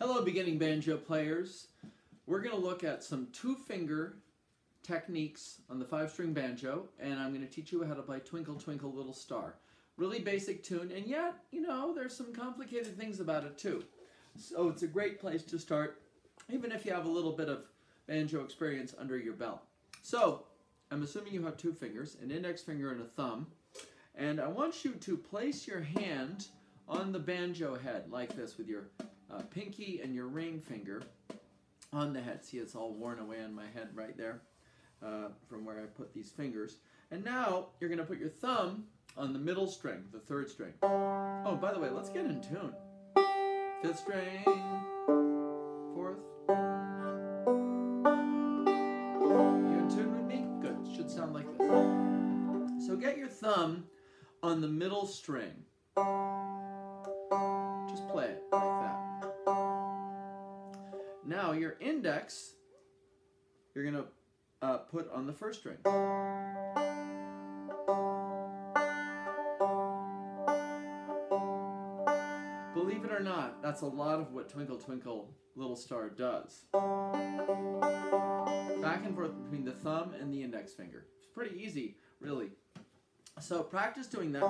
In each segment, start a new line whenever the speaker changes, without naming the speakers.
Hello, beginning banjo players. We're going to look at some two-finger techniques on the 5-string banjo, and I'm going to teach you how to play Twinkle Twinkle Little Star. Really basic tune, and yet, you know, there's some complicated things about it too. So it's a great place to start, even if you have a little bit of banjo experience under your belt. So, I'm assuming you have two fingers, an index finger and a thumb, and I want you to place your hand on the banjo head like this with your pinky and your ring finger on the head. See, it's all worn away on my head right there from where I put these fingers. And now you're going to put your thumb on the middle string, the 3rd string. Oh, by the way, let's get in tune. 5th string, 4th. You in tune with me? Good. It should sound like this. So get your thumb on the middle string. Just play it like that. Now your index, you're going to put on the 1st string. Believe it or not, that's a lot of what Twinkle Twinkle Little Star does. Back and forth between the thumb and the index finger. It's pretty easy, really. So practice doing that.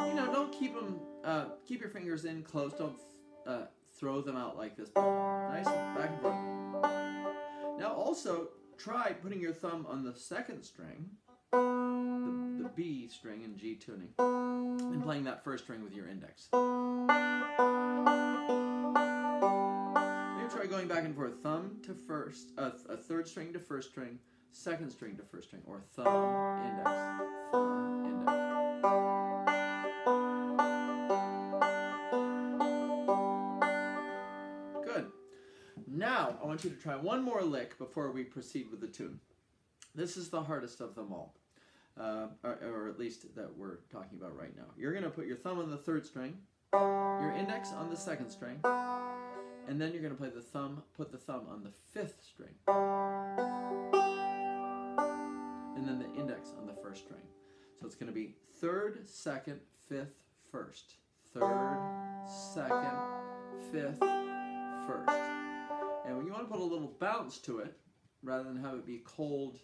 You know, don't keep them, keep your fingers in close. Don't throw them out like this. Nice back and forth. Now also try putting your thumb on the 2nd string, the B string in G tuning, and playing that 1st string with your index. Maybe try going back and forth. Thumb to 1st, a 3rd string to 1st string, 2nd string to 1st string, or thumb, index, thumb, index. Good. Now, I want you to try one more lick before we proceed with the tune. This is the hardest of them all, or at least that we're talking about right now. You're going to put your thumb on the 3rd string, your index on the 2nd string, and then you're going to play the thumb, put the thumb on the 5th string, and then the index on the 1st string. So it's going to be 3rd, 2nd, 5th, 1st. 3rd, 2nd, 5th, 1st. And when you want to put a little bounce to it, rather than have it be a cold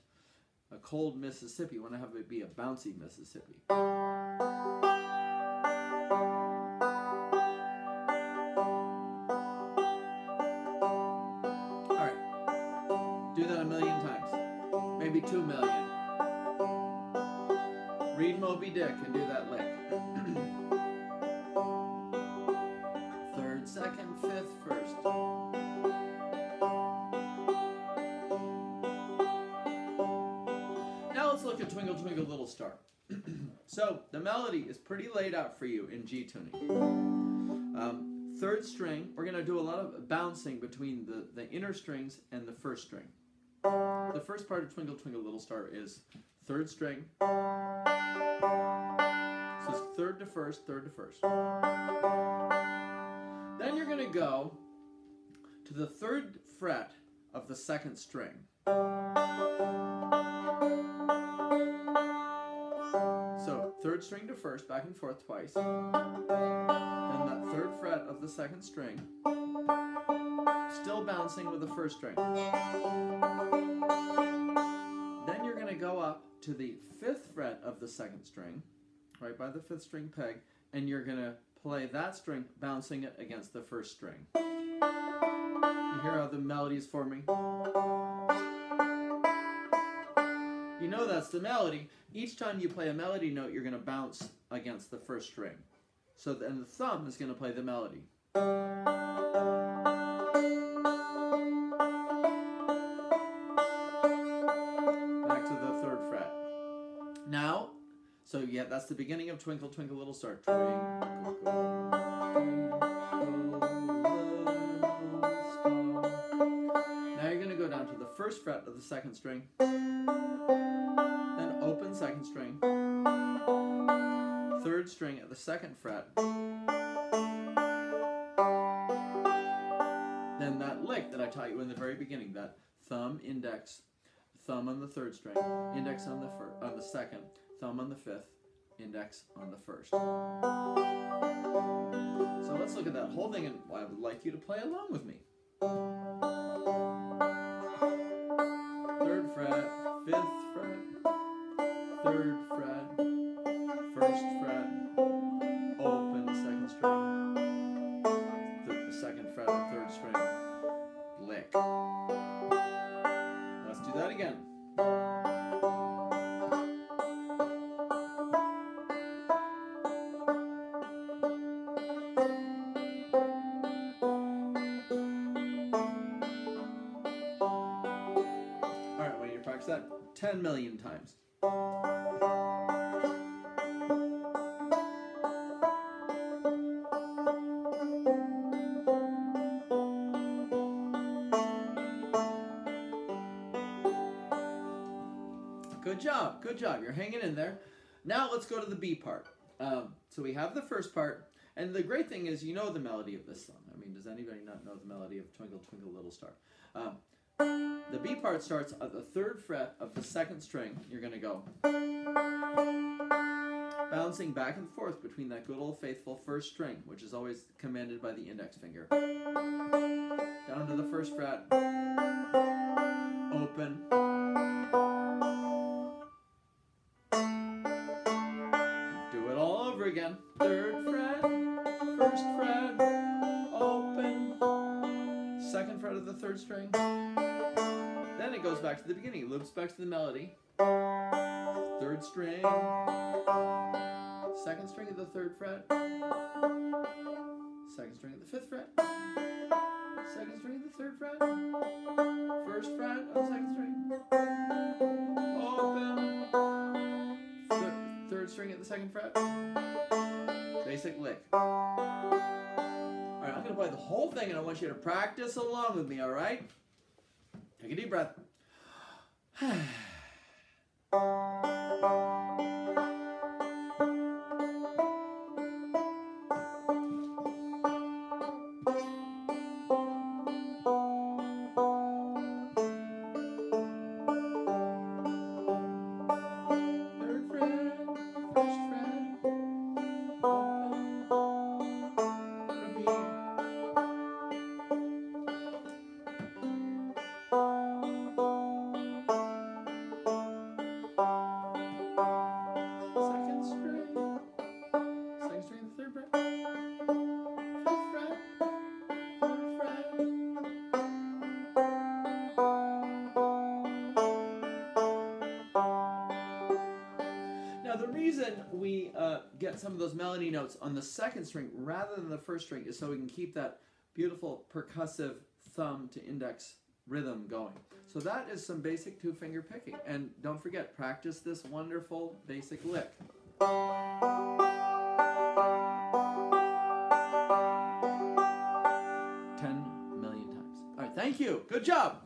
Mississippi, you want to have it be a bouncy Mississippi. Alright, do that a million times, maybe 2 million. Read Moby Dick and do that lick. 3rd, 2nd, 5th, 1st. Now let's look at Twinkle Twinkle Little Star. So the melody is pretty laid out for you in G tuning. 3rd string, we're going to do a lot of bouncing between the inner strings and the 1st string. The first part of Twinkle Twinkle Little Star is 3rd string. So it's 3rd to 1st, 3rd to 1st. Then you're going to go to the 3rd fret of the 2nd string. So 3rd string to 1st, back and forth twice. Then that 3rd fret of the 2nd string, still bouncing with the 1st string. Then you're going to go up to the 5th fret of the 2nd string, right by the 5th string peg, and you're going to play that string, bouncing it against the 1st string. You hear how the melody is forming? You know that's the melody. Each time you play a melody note, you're going to bounce against the 1st string. So then the thumb is going to play the melody. Back to the 3rd fret. Now, so yeah, that's the beginning of Twinkle Twinkle Little Star. Twinkle, now you're going to go down to the 1st fret of the 2nd string, then open 2nd string, 3rd string at the 2nd fret, then that lick that I taught you in the very beginning, that thumb, index, thumb on the 3rd string, index on the 2nd, thumb on the 5th, index on the 1st. look at that whole thing, and I would like you to play along with me. 3rd fret, 5th fret, 3rd fret, 1st fret, open 2nd string, the 2nd fret of 3rd string, lick. Let's do that again. Alright, when you practice that 10 million times. Good job, good job. You're hanging in there. Now let's go to the B part. So we have the first part, and the great thing is you know the melody of this song. I mean, does anybody not know the melody of Twinkle Twinkle Little Star? The B part starts at the 3rd fret of the 2nd string. You're going to go bouncing back and forth between that good old faithful 1st string, which is always commanded by the index finger. Down to the 1st fret, open, do it all over again. 3rd fret, 1st fret, open, 2nd fret of the 3rd string. Then it goes back to the beginning, loops back to the melody. 3rd string, 2nd string of the 3rd fret, 2nd string of the 5th fret, 2nd string of the 3rd fret, 1st fret of the 2nd string, open, 3rd string at the 2nd fret, basic lick. Alright, I'm going to play the whole thing and I want you to practice along with me, alright? Take a deep breath. Now the reason we get some of those melody notes on the 2nd string rather than the 1st string is so we can keep that beautiful percussive thumb to index rhythm going. So that is some basic 2-finger picking. And don't forget, practice this wonderful basic lick. 10 million times. All right, thank you. Good job.